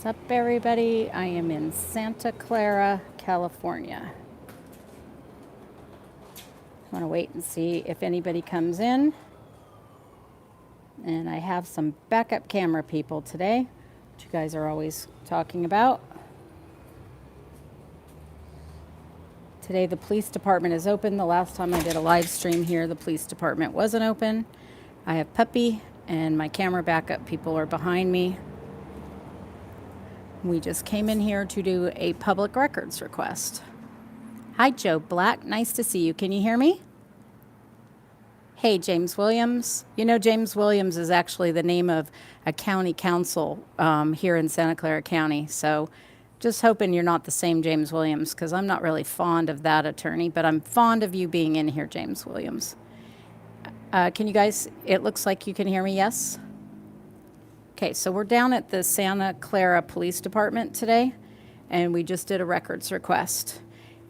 What's up, everybody? I am in Santa Clara, California. I want to wait and see if anybody comes in. And I have some backup camera people today, which you guys are always talking about. Today, the police department is open. The last time I did a live stream here, the police department wasn't open. I have Puppy, and my camera backup people are behind me. We just came in here to do a public records request. Hi, Joe Black. Nice to see you. Can you hear me? Hey, James Williams. You know, James Williams is actually the name of a county council here in Santa Clara County. So just hoping you're not the same James Williams, because I'm not really fond of that attorney, but I'm fond of you being in here, James Williams. Can you guys, it looks like you can hear me, yes? Okay, so we're down at the Santa Clara Police Department today, and we just did a records request.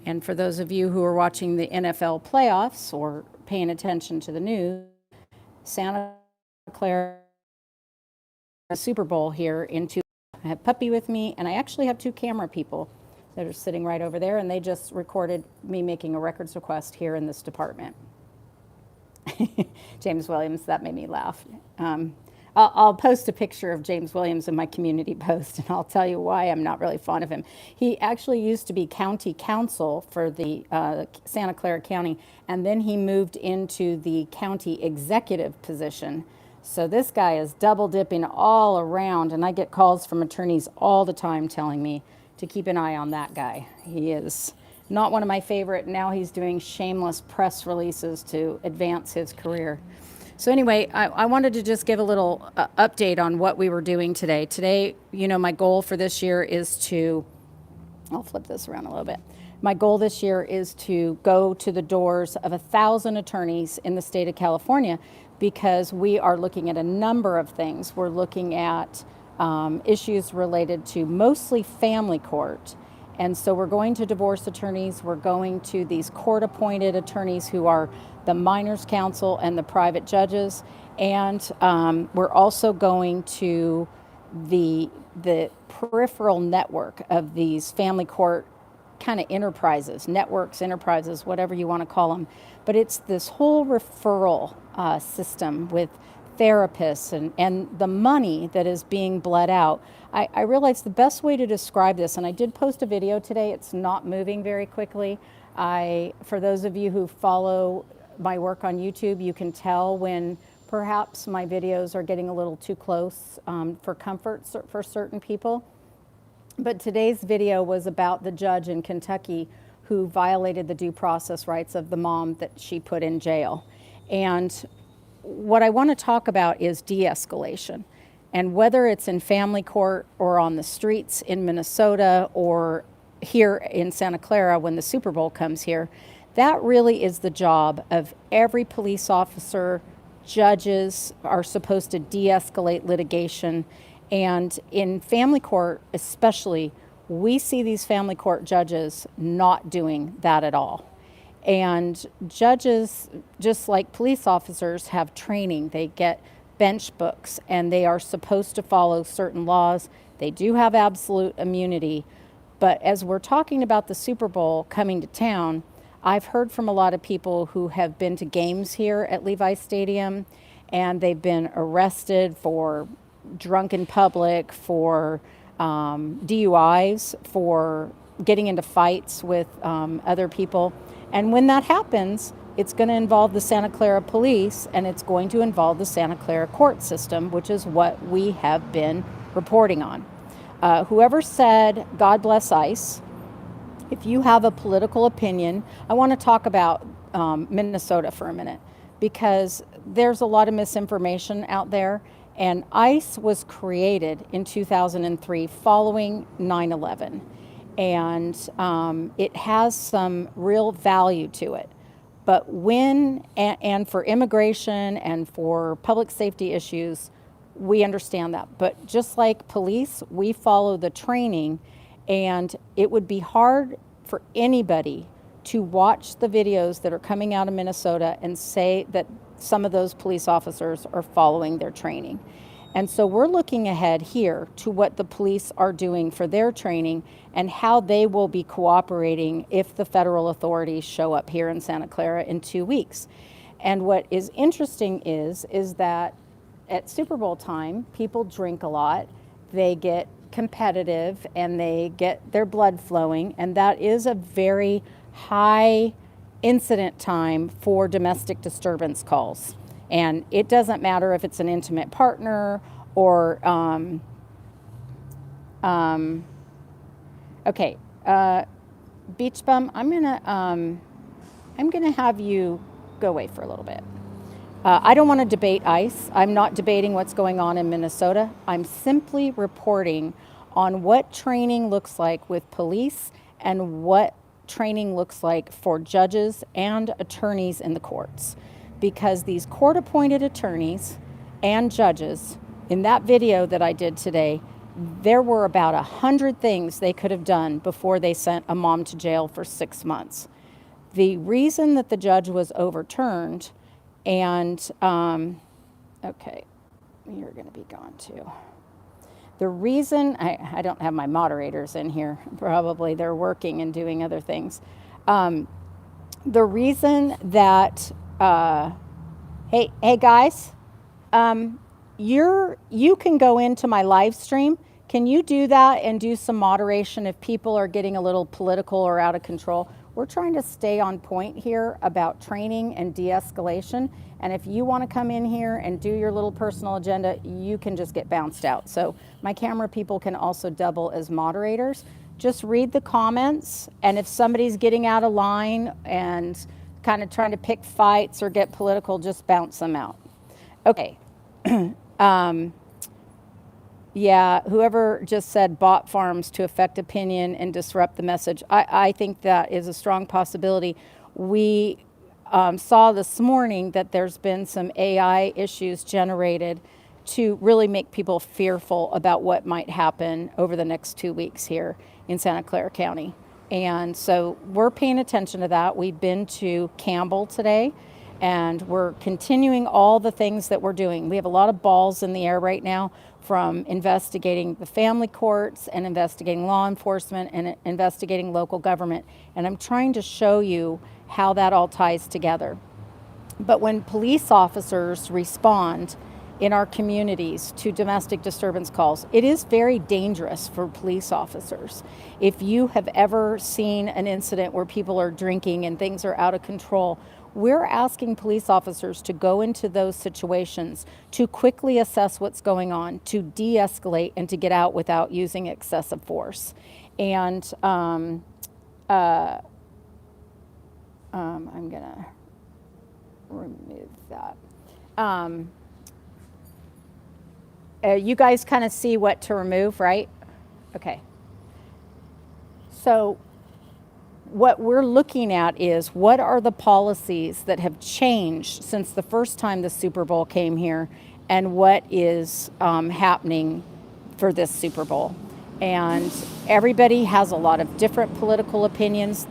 And for those of you who are watching the NFL playoffs or paying attention to the news, Santa Clara Super Bowl here in two. I have Puppy with me, and I actually have two camera people that are sitting right over there, and they just recorded me making a records request here in this department. James Williams, that made me laugh. I'll post a picture of James Williams in my community post, and I'll tell you why I'm not really fond of him. He actually used to be county counsel for the Santa Clara County, and then he moved into the county executive position. So this guy is double dipping all around, and I get calls from attorneys all the time telling me to keep an eye on that guy. He is not one of my favorite. Now he's doing shameless press releases to advance his career. So anyway, I wanted to just give a little update on what we were doing today. Today, you know, my goal for this year is to, I'll flip this around a little bit. My goal this year is to go to the doors of 1,000 attorneys in the state of California, because we are looking at a number of things. We're looking at issues related to mostly family court. And so we're going to divorce attorneys. We're going to these court-appointed attorneys who are the minors counsel and the private judges. And we're also going to the peripheral network of these family court kind of enterprises, networks, enterprises, whatever you want to call them. But it's this whole referral system with therapists and the money that is being bled out. I realized the best way to describe this, and I did post a video today, it's not moving very quickly. For those of you who follow my work on YouTube, you can tell when perhaps my videos are getting a little too close for comfort for certain people. But today's video was about the judge in Kentucky who violated the due process rights of the mom that she put in jail. And what I want to talk about is de-escalation. And whether it's in family court or on the streets in Minnesota or here in Santa Clara when the Super Bowl comes here, that really is the job of every police officer. Judges are supposed to de-escalate litigation. And in family court especially, we see these family court judges not doing that at all. And judges, just like police officers, have training. They get bench books, and they are supposed to follow certain laws. They do have absolute immunity. But as we're talking about the Super Bowl coming to town, I've heard from a lot of people who have been to games here at Levi Stadium, and they've been arrested for drunk in public, for DUIs, for getting into fights with other people. And when that happens, it's going to involve the Santa Clara police, and it's going to involve the Santa Clara court system, which is what we have been reporting on. Whoever said, God bless ICE, if you have a political opinion, I want to talk about Minnesota for a minute, because there's a lot of misinformation out there. And ICE was created in 2003 following 9/11. And it has some real value to it. But when, and for immigration and for public safety issues, we understand that. But just like police, we follow the training, and it would be hard for anybody to watch the videos that are coming out of Minnesota and say that some of those police officers are following their training. And so we're looking ahead here to what the police are doing for their training and how they will be cooperating if the federal authorities show up here in Santa Clara in 2 weeks. And what is interesting is that at Super Bowl time, people drink a lot, they get competitive, and they get their blood flowing, and that is a very high incident time for domestic disturbance calls. And it doesn't matter if it's an intimate partner or, okay, Beach Bum, I'm gonna have you go away for a little bit. I don't want to debate ICE. I'm not debating what's going on in Minnesota. I'm simply reporting on what training looks like with police and what training looks like for judges and attorneys in the courts. Because these court-appointed attorneys and judges, in that video that I did today, there were about 100 things they could have done before they sent a mom to jail for 6 months. The reason that the judge was overturned, and, okay, you're going to be gone too. The reason, I don't have my moderators in here, probably they're working and doing other things. The reason that, hey guys, you can go into my live stream. Can you do that and do some moderation if people are getting a little political or out of control? We're trying to stay on point here about training and de-escalation. And if you want to come in here and do your little personal agenda, you can just get bounced out. So my camera people can also double as moderators. Just read the comments, and if somebody's getting out of line and kind of trying to pick fights or get political, just bounce them out. Okay. Yeah, whoever just said bot farms to affect opinion and disrupt the message, I think that is a strong possibility. We saw this morning that there's been some AI issues generated to really make people fearful about what might happen over the next 2 weeks here in Santa Clara County. And so we're paying attention to that. We've been to Campbell today, and we're continuing all the things that we're doing. We have a lot of balls in the air right now, from investigating the family courts and investigating law enforcement and investigating local government. And I'm trying to show you how that all ties together. But when police officers respond in our communities to domestic disturbance calls, it is very dangerous for police officers. If you have ever seen an incident where people are drinking and things are out of control, we're asking police officers to go into those situations to quickly assess what's going on, to de-escalate, and to get out without using excessive force. And I'm gonna remove that. You guys kind of see what to remove, right? Okay. So what we're looking at is what are the policies that have changed since the first time the Super Bowl came here, and what is happening for this Super Bowl. And everybody has a lot of different political opinions.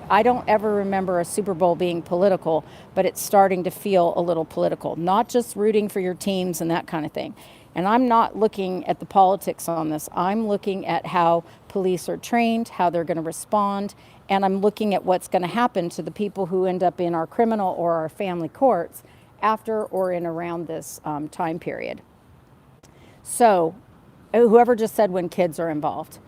I don't ever remember a Super Bowl being political, but it's starting to feel a little political, not just rooting for your teams and that kind of thing. And I'm not looking at the politics on this. I'm looking at how police are trained, how they're going to respond, and I'm looking at what's going to happen to the people who end up in our criminal or our family courts after or in around this time period. So, whoever just said when kids are involved,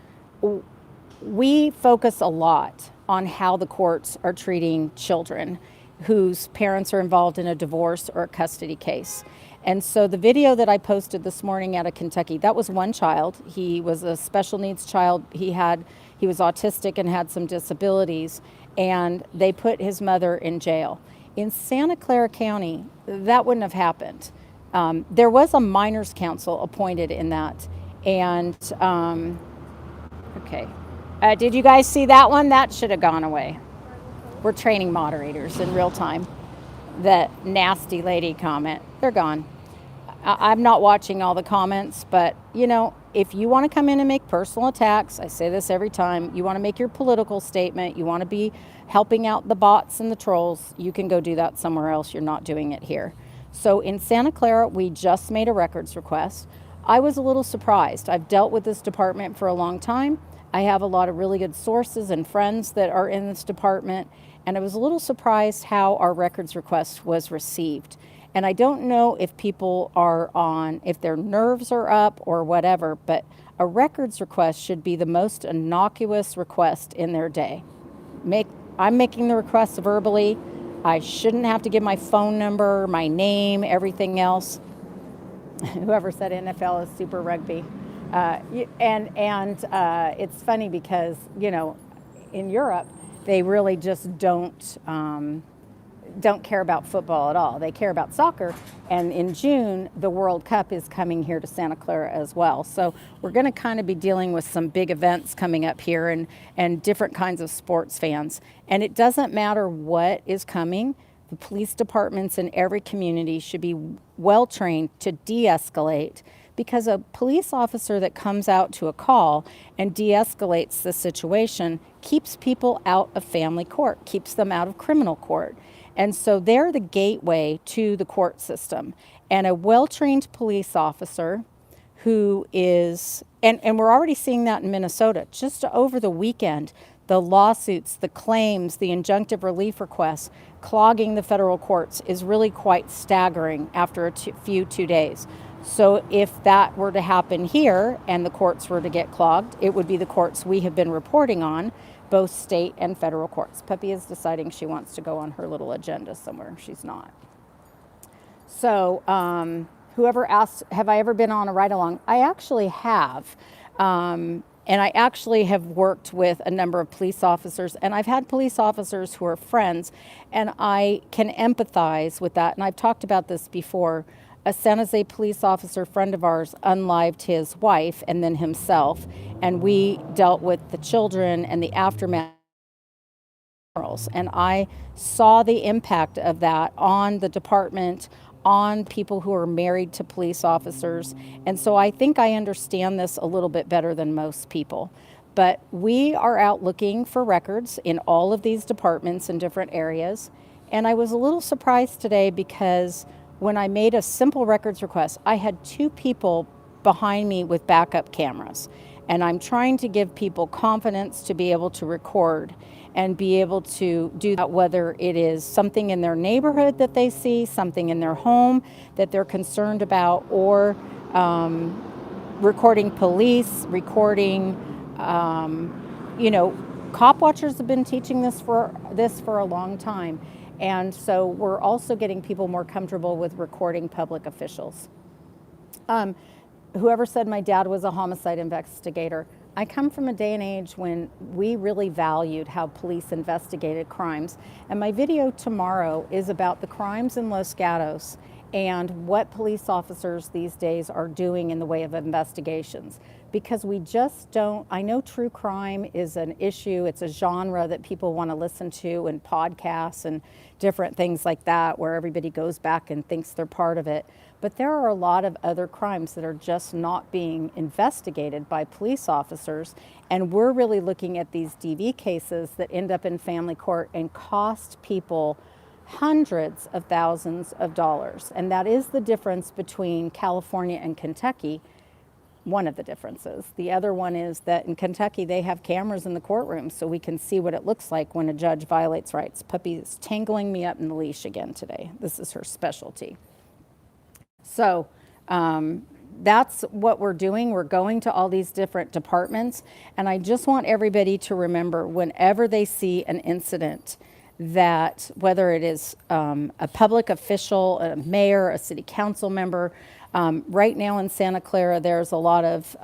we focus a lot on how the courts are treating children whose parents are involved in a divorce or a custody case. And so the video that I posted this morning out of Kentucky, that was one child. He was a special needs child. He was autistic and had some disabilities, and they put his mother in jail. In Santa Clara County, that wouldn't have happened. There was a minors council appointed in that. And, okay. Did you guys see that one? That should have gone away. We're training moderators in real time. The nasty lady comment, they're gone. I'm not watching all the comments, but you know, if you want to come in and make personal attacks, I say this every time, you want to make your political statement, you want to be helping out the bots and the trolls, you can go do that somewhere else. You're not doing it here. So in Santa Clara, we just made a records request. I was a little surprised. I've dealt with this department for a long time. I have a lot of really good sources and friends that are in this department, and I was a little surprised how our records request was received. And I don't know if people are on, if their nerves are up or whatever, but a records request should be the most innocuous request in their day. I'm making the request verbally. I shouldn't have to give my phone number, my name, everything else. Whoever said NFL is Super Rugby. It's funny because, in Europe, they really just don't care about football at all. They care about soccer. And in June, the World Cup is coming here to Santa Clara as well. So we're going to kind of be dealing with some big events coming up here and different kinds of sports fans. And it doesn't matter what is coming. The police departments in every community should be well trained to de-escalate, because a police officer that comes out to a call and de-escalates the situation keeps people out of family court, keeps them out of criminal court. And so they're the gateway to the court system. And a well-trained police officer who is, and we're already seeing that in Minnesota, just over the weekend, the lawsuits, the claims, the injunctive relief requests clogging the federal courts is really quite staggering after a few 2 days. So if that were to happen here and the courts were to get clogged, it would be the courts we have been reporting on, both state and federal courts. Puppy is deciding she wants to go on her little agenda somewhere. She's not. So whoever asked, have I ever been on a ride-along? I actually have. And I actually have worked with a number of police officers, and I've had police officers who are friends, and I can empathize with that. And I've talked about this before. A San Jose police officer friend of ours unlived his wife and then himself, and we dealt with the children and the aftermath. And I saw the impact of that on the department, on people who are married to police officers. And so I think I understand this a little bit better than most people. But we are out looking for records in all of these departments in different areas. And I was a little surprised today because when I made a simple records request, I had 2 people behind me with backup cameras. And I'm trying to give people confidence to be able to record and be able to do that, whether it is something in their neighborhood that they see, something in their home that they're concerned about, or recording police, recording, cop watchers have been teaching this for a long time. And so we're also getting people more comfortable with recording public officials. Whoever said my dad was a homicide investigator, I come from a day and age when we really valued how police investigated crimes. And my video tomorrow is about the crimes in Los Gatos and what police officers these days are doing in the way of investigations. Because we just don't, I know true crime is an issue, it's a genre that people want to listen to, and podcasts and different things like that, where everybody goes back and thinks they're part of it. But there are a lot of other crimes that are just not being investigated by police officers. And we're really looking at these DV cases that end up in family court and cost people hundreds of thousands of dollars. And that is the difference between California and Kentucky. One of the differences. The other one is that in Kentucky, they have cameras in the courtroom so we can see what it looks like when a judge violates rights. Puppy is tangling me up in the leash again today. This is her specialty. So that's what we're doing. We're going to all these different departments. And I just want everybody to remember, whenever they see an incident, that whether it is a public official, a mayor, a city council member, right now in Santa Clara, there's a lot of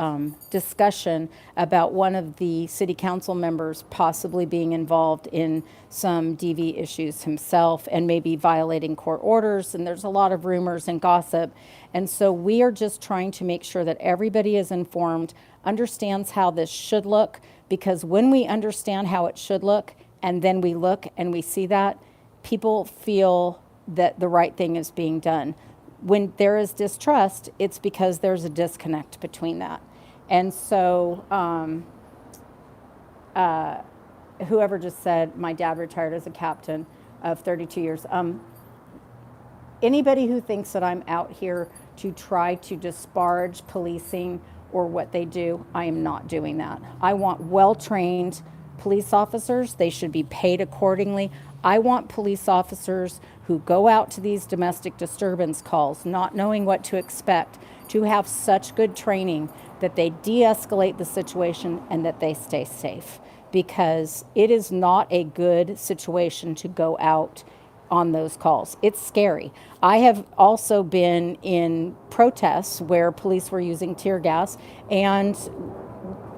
discussion about one of the city council members possibly being involved in some DV issues himself and maybe violating court orders. And there's a lot of rumors and gossip. And so we are just trying to make sure that everybody is informed, understands how this should look, because when we understand how it should look, and then we look and we see that, people feel that the right thing is being done. When there is distrust, it's because there's a disconnect between that. And so whoever just said my dad retired as a captain of 32 years, anybody who thinks that I'm out here to try to disparage policing or what they do, I am not doing that. I want well-trained police officers. They should be paid accordingly. I want police officers who go out to these domestic disturbance calls, not knowing what to expect, to have such good training that they de-escalate the situation and that they stay safe. Because it is not a good situation to go out on those calls. It's scary. I have also been in protests where police were using tear gas, and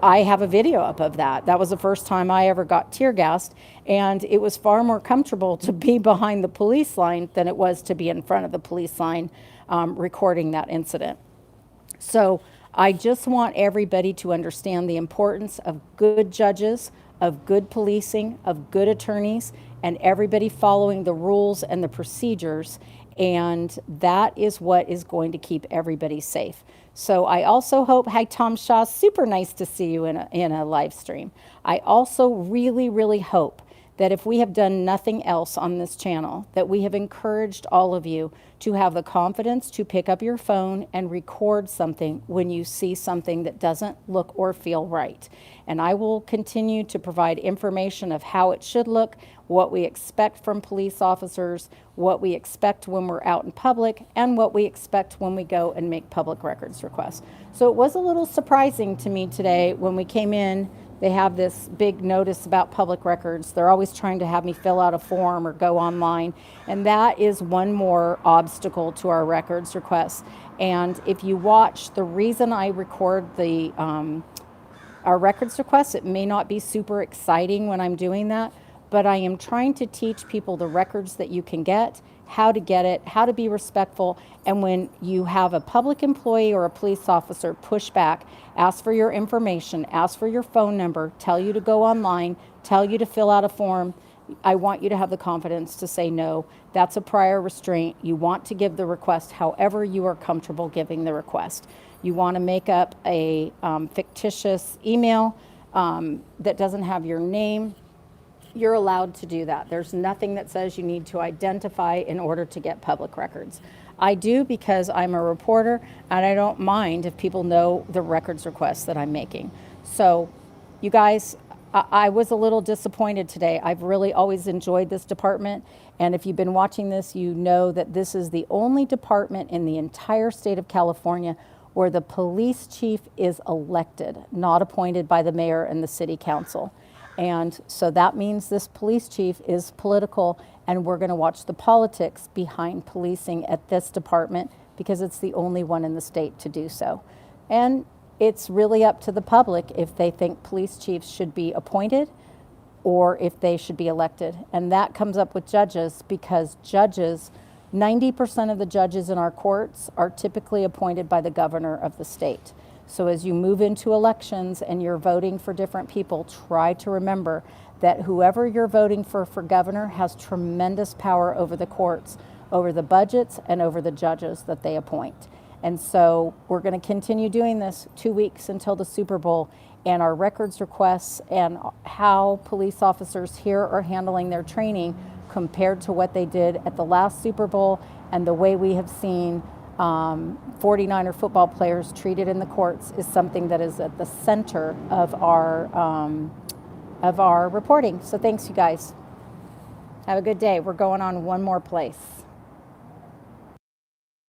I have a video up of that. That was the first time I ever got tear gassed, and it was far more comfortable to be behind the police line than it was to be in front of the police line recording that incident. So I just want everybody to understand the importance of good judges, of good policing, of good attorneys, and everybody following the rules and the procedures. And that is what is going to keep everybody safe. So I also hope, hi Tom Shaw, super nice to see you in a live stream. I also really, really hope that if we have done nothing else on this channel, that we have encouraged all of you to have the confidence to pick up your phone and record something when you see something that doesn't look or feel right. And I will continue to provide information of how it should look, what we expect from police officers, what we expect when we're out in public, and what we expect when we go and make public records requests. So it was a little surprising to me today when we came in. They have this big notice about public records. They're always trying to have me fill out a form or go online. And that is one more obstacle to our records requests. And if you watch, the reason I record our records requests, it may not be super exciting when I'm doing that, but I am trying to teach people the records that you can get, how to get it, how to be respectful. And when you have a public employee or a police officer push back, ask for your information, ask for your phone number, tell you to go online, tell you to fill out a form, I want you to have the confidence to say no. That's a prior restraint. You want to give the request however you are comfortable giving the request. You want to make up a fictitious email that doesn't have your name. You're allowed to do that. There's nothing that says you need to identify in order to get public records. I do because I'm a reporter, and I don't mind if people know the records requests that I'm making. So, you guys, I was a little disappointed today. I've really always enjoyed this department, and if you've been watching this, you know that this is the only department in the entire state of California where the police chief is elected, not appointed by the mayor and the city council. And so that means this police chief is political, and we're going to watch the politics behind policing at this department because it's the only one in the state to do so. And it's really up to the public if they think police chiefs should be appointed or if they should be elected. And that comes up with judges because judges, 90% of the judges in our courts are typically appointed by the governor of the state. So as you move into elections and you're voting for different people, try to remember that whoever you're voting for governor has tremendous power over the courts, over the budgets, and over the judges that they appoint. And so we're going to continue doing this 2 weeks until the Super Bowl, and our records requests and how police officers here are handling their training compared to what they did at the last Super Bowl and the way we have seen 49er football players treated in the courts is something that is at the center of our reporting. So thanks, you guys. Have a good day. We're going on one more place.